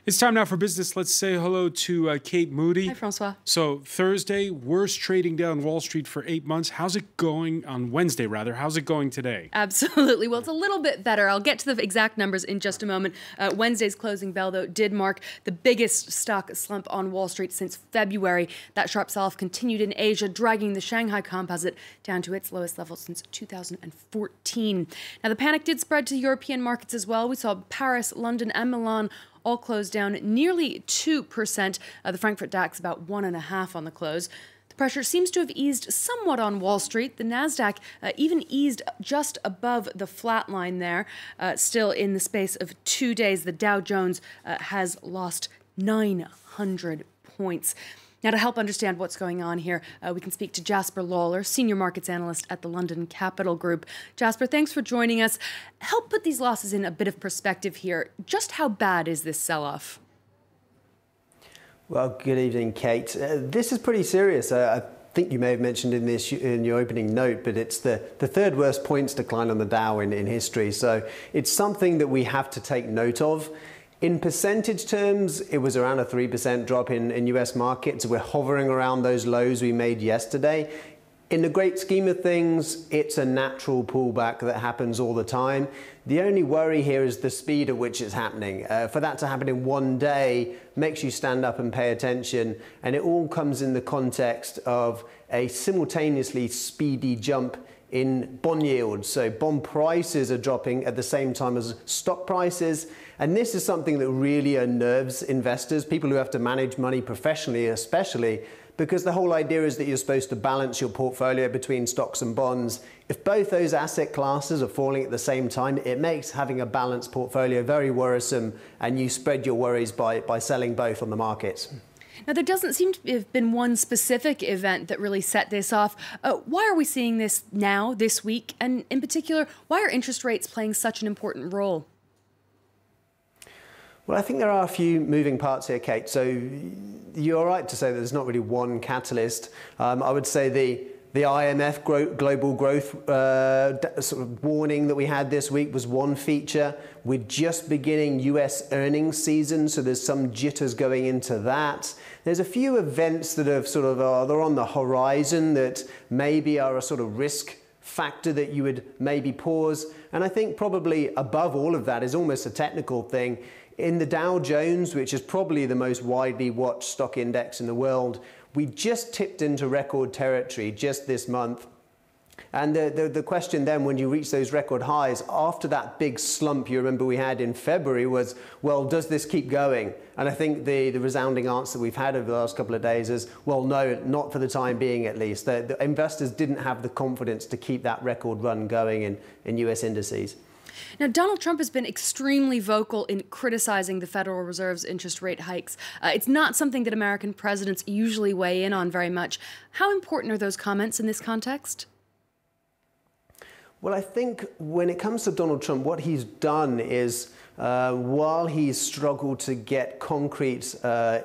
It's time now for business. Let's say hello to Kate Moody. Hi, Francois. So Thursday, worst trading day on Wall Street for 8 months. How's it going on Wednesday, rather? How's it going today? Absolutely. Well, it's a little bit better. I'll get to the exact numbers in just a moment. Wednesday's closing bell, though, did mark the biggest stock slump on Wall Street since February. That sharp sell-off continued in Asia, dragging the Shanghai Composite down to its lowest level since 2014. Now, the panic did spread to European markets as well. We saw Paris, London, and Milan all closed down nearly 2%. The Frankfurt DAX about 1.5% on the close. The pressure seems to have eased somewhat on Wall Street. The Nasdaq even eased just above the flat line there. Still in the space of 2 days, the Dow Jones has lost 900 points. Now, to help understand what's going on here, we can speak to Jasper Lawler, Senior Markets Analyst at the London Capital Group. Jasper, thanks for joining us. Help put these losses in a bit of perspective here. Just how bad is this sell-off? Well, good evening, Kate. This is pretty serious. I think you may have mentioned in your opening note, but it's the third worst points decline on the Dow in history. So it's something that we have to take note of. In percentage terms, it was around a 3% drop in US markets. We're hovering around those lows we made yesterday. In the great scheme of things, it's a natural pullback that happens all the time. The only worry here is the speed at which it's happening. For that to happen in one day makes you stand up and pay attention, and it all comes in the context of a simultaneously speedy jump in bond yields. So bond prices are dropping at the same time as stock prices. And this is something that really unnerves investors, people who have to manage money professionally especially, because the whole idea is that you're supposed to balance your portfolio between stocks and bonds. If both those asset classes are falling at the same time, it makes having a balanced portfolio very worrisome, and you spread your worries by selling both on the markets. Now, there doesn't seem to have been one specific event that really set this off. Why are we seeing this now, this week? And in particular, why are interest rates playing such an important role? Well, I think there are a few moving parts here, Kate. So you're right to say that there's not really one catalyst. I would say the IMF global growth sort of warning that we had this week was one feature. We're just beginning US earnings season, so there's some jitters going into that. There's a few events that have they're on the horizon that maybe are a sort of risk factor that you would maybe pause. And I think probably above all of that is almost a technical thing. In the Dow Jones, which is probably the most widely watched stock index in the world, we just tipped into record territory just this month. And the question then, when you reach those record highs, after that big slump you remember we had in February was, well, does this keep going? And I think the resounding answer we've had over the last couple of days is, well, no, not for the time being at least. The investors didn't have the confidence to keep that record run going in US indices. Now, Donald Trump has been extremely vocal in criticizing the Federal Reserve's interest rate hikes. It's not something that American presidents usually weigh in on very much. How important are those comments in this context? Well, I think when it comes to Donald Trump, what he's done is, while he's struggled to get concrete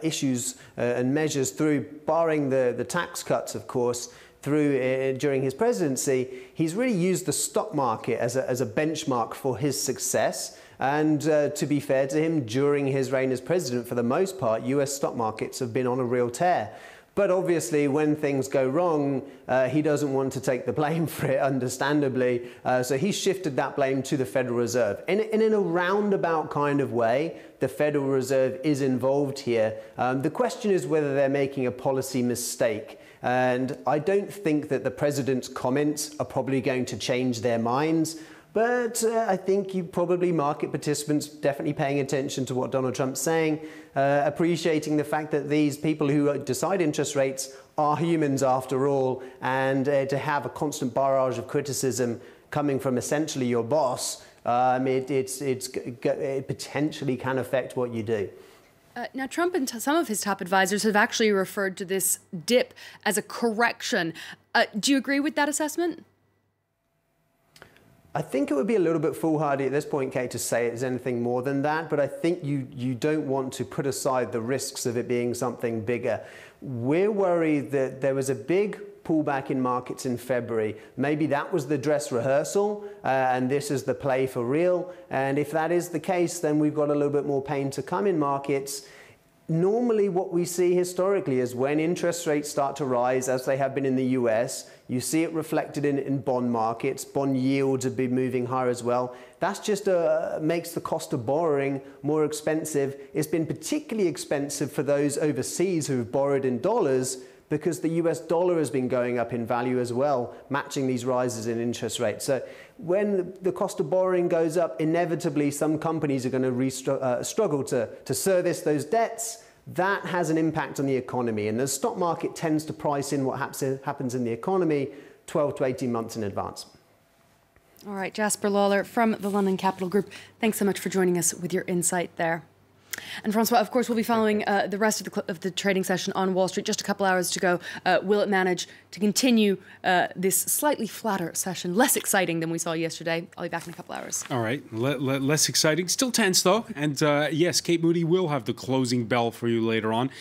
issues and measures through, barring the tax cuts, of course, during his presidency, he's really used the stock market as a benchmark for his success. And to be fair to him, during his reign as president, for the most part, US stock markets have been on a real tear. But obviously, when things go wrong, he doesn't want to take the blame for it, understandably. So he shifted that blame to the Federal Reserve. And in a roundabout kind of way, the Federal Reserve is involved here. The question is whether they're making a policy mistake. And I don't think that the president's comments are probably going to change their minds. But I think you probably, market participants, definitely paying attention to what Donald Trump's saying, appreciating the fact that these people who decide interest rates are humans after all, and to have a constant barrage of criticism coming from essentially your boss, it potentially can affect what you do. Now, Trump and some of his top advisors have actually referred to this dip as a correction. Do you agree with that assessment? I think it would be a little bit foolhardy at this point, Kate, to say it's anything more than that, but I think you don't want to put aside the risks of it being something bigger. We're worried that there was a big pullback in markets in February. Maybe that was the dress rehearsal, and this is the play for real. And if that is the case, then we've got a little bit more pain to come in markets. Normally what we see historically is when interest rates start to rise, as they have been in the US, you see it reflected in bond markets. Bond yields have been moving higher as well. That's just makes the cost of borrowing more expensive. It's been particularly expensive for those overseas who've borrowed in dollars, because the US dollar has been going up in value as well, matching these rises in interest rates. So when the cost of borrowing goes up, inevitably some companies are going to struggle to service those debts. That has an impact on the economy. And the stock market tends to price in what happens in the economy 12 to 18 months in advance. All right, Jasper Lawler from the London Capital Group, thanks so much for joining us with your insight there. And Francois, of course, we'll be following the rest of the trading session on Wall Street. Just a couple hours to go. Will it manage to continue this slightly flatter session, less exciting than we saw yesterday? I'll be back in a couple hours. All right, less exciting, still tense though. And yes, Kate Moody will have the closing bell for you later on.